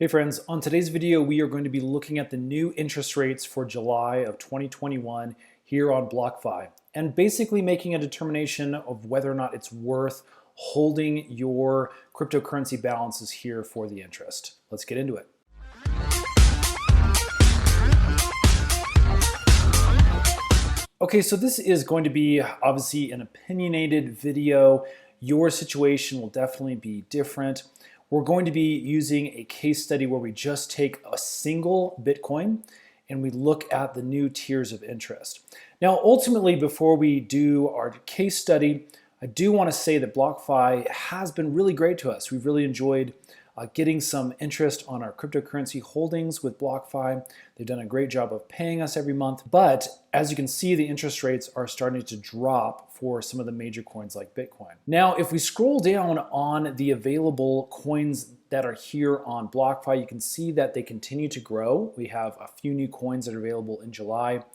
Hey friends, on today's video we are going to be looking at the new interest rates for July of 2021 here on BlockFi and basically making a determination of whether or not it's worth holding your cryptocurrency balances here for the interest. Let's get into it. Okay, so this is going to be obviously an opinionated video. Your situation will definitely be different. We're going to be using a case study where we just take a single Bitcoin and we look at the new tiers of interest. Now, ultimately, before we do our case study, I do want to say that BlockFi has been really great to us. We've really enjoyed getting some interest on our cryptocurrency holdings with BlockFi. They've done a great job of paying us every month. But as you can see, the interest rates are starting to drop for some of the major coins like Bitcoin. Now, if we scroll down on the available coins that are here on BlockFi, you can see that they continue to grow. We have a few new coins that are available in July.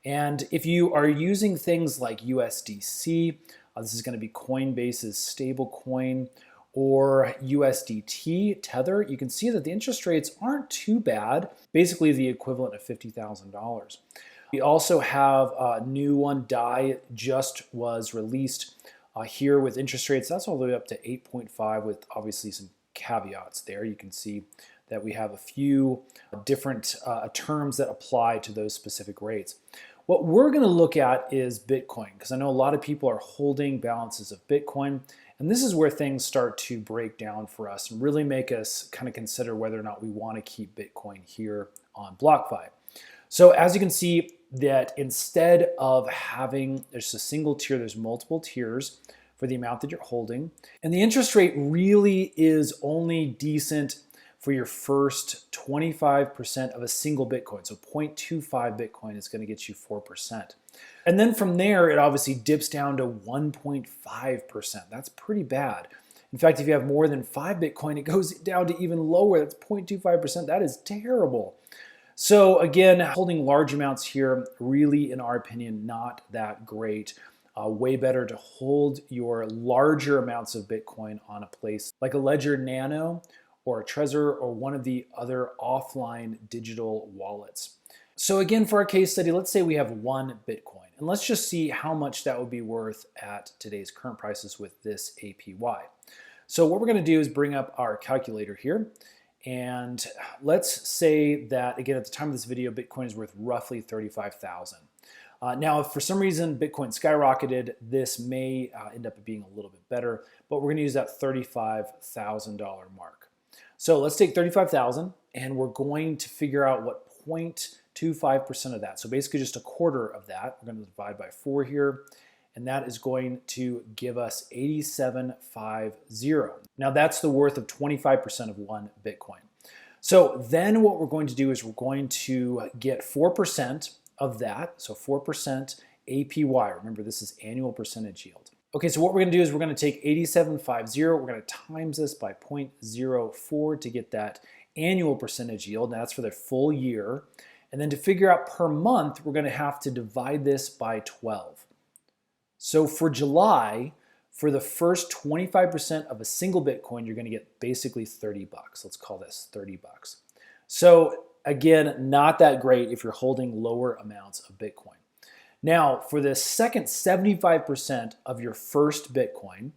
And if you are using things like USDC, this is going to be Coinbase's stable coin, or USDT, Tether, you can see that the interest rates aren't too bad, basically the equivalent of $50,000. We also have a new one, DAI, just was released here with interest rates. That's all the way up to 8.5 with obviously some caveats there. You can see that we have a few different terms that apply to those specific rates. What we're going to look at is Bitcoin, because I know a lot of people are holding balances of Bitcoin. And this is where things start to break down for us and really make us kind of consider whether or not we want to keep Bitcoin here on BlockFi. So as you can see that instead of having there's a single tier, there's multiple tiers for the amount that you're holding. And the interest rate really is only decent for your first 25% of a single Bitcoin. So 0.25 Bitcoin is going to get you 4%. And then from there, it obviously dips down to 1.5%. That's pretty bad. In fact, if you have more than 5 Bitcoin, it goes down to even lower. That's 0.25%. That is terrible. So again, holding large amounts here, really, in our opinion, not that great. Way better to hold your larger amounts of Bitcoin on a place like a Ledger Nano or a Trezor or one of the other offline digital wallets. So again, for our case study, let's say we have 1 Bitcoin, and let's just see how much that would be worth at today's current prices with this APY. So what we're going to do is bring up our calculator here, and let's say that, again, at the time of this video, Bitcoin is worth roughly 35,000. Now, if for some reason Bitcoin skyrocketed, this may end up being a little bit better, but we're going to use that $35,000 mark. So let's take 35,000, and we're going to figure out what 0.25% of that. So basically just a quarter of that. We're going to divide by 4 here, and that is going to give us 8750. Now that's the worth of 25% of 1 Bitcoin. So then what we're going to do is we're going to get 4% of that. So 4% APY. Remember, this is annual percentage yield. Okay, so what we're going to do is we're going to take 8750. We're going to times this by 0.04 to get that annual percentage yield. Now that's for the full year. And then to figure out per month, we're going to have to divide this by 12. So for July, for the first 25% of a single Bitcoin, you're going to get basically 30 bucks. Let's call this 30 bucks. So again, not that great if you're holding lower amounts of Bitcoin. Now, for the second 75% of your first Bitcoin,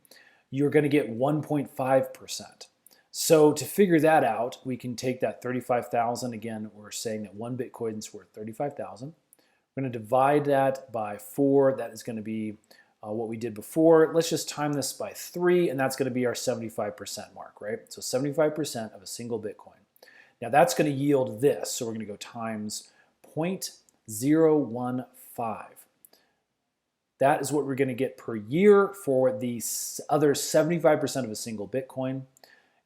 you're going to get 1.5%. So to figure that out, we can take that 35,000. Again, we're saying that 1 Bitcoin is worth 35,000. We're going to divide that by 4. That is going to be what we did before. Let's just time this by 3, and that's going to be our 75% mark, right? So 75% of a single Bitcoin. Now that's going to yield this. So we're going to go times 0.015. That is what we're going to get per year for the other 75% of a single Bitcoin.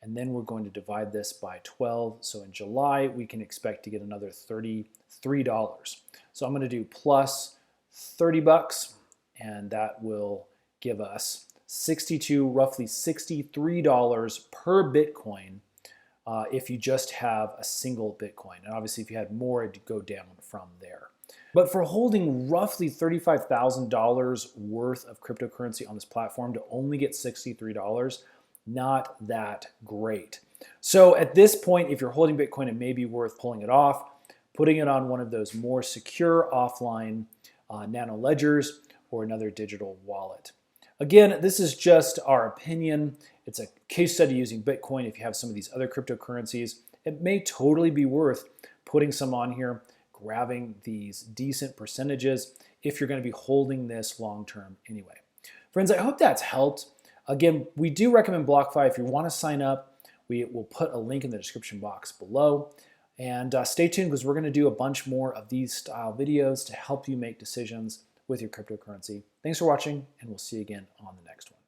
And then we're going to divide this by 12. So in July, we can expect to get another $33. So I'm going to do plus 30 bucks, and that will give us roughly $63 per Bitcoin if you just have a single Bitcoin. And obviously, if you had more, it'd go down from there. But for holding roughly $35,000 worth of cryptocurrency on this platform to only get $63, not that great. So at this point, if you're holding Bitcoin, it may be worth pulling it off, putting it on one of those more secure offline nano ledgers or another digital wallet. Again, this is just our opinion. It's a case study using Bitcoin. If you have some of these other cryptocurrencies, it may totally be worth putting some on here, grabbing these decent percentages if you're going to be holding this long term anyway. Friends, I hope that's helped. Again, we do recommend BlockFi. If you want to sign up, we will put a link in the description box below. And stay tuned because we're going to do a bunch more of these style videos to help you make decisions with your cryptocurrency. Thanks for watching, and we'll see you again on the next one.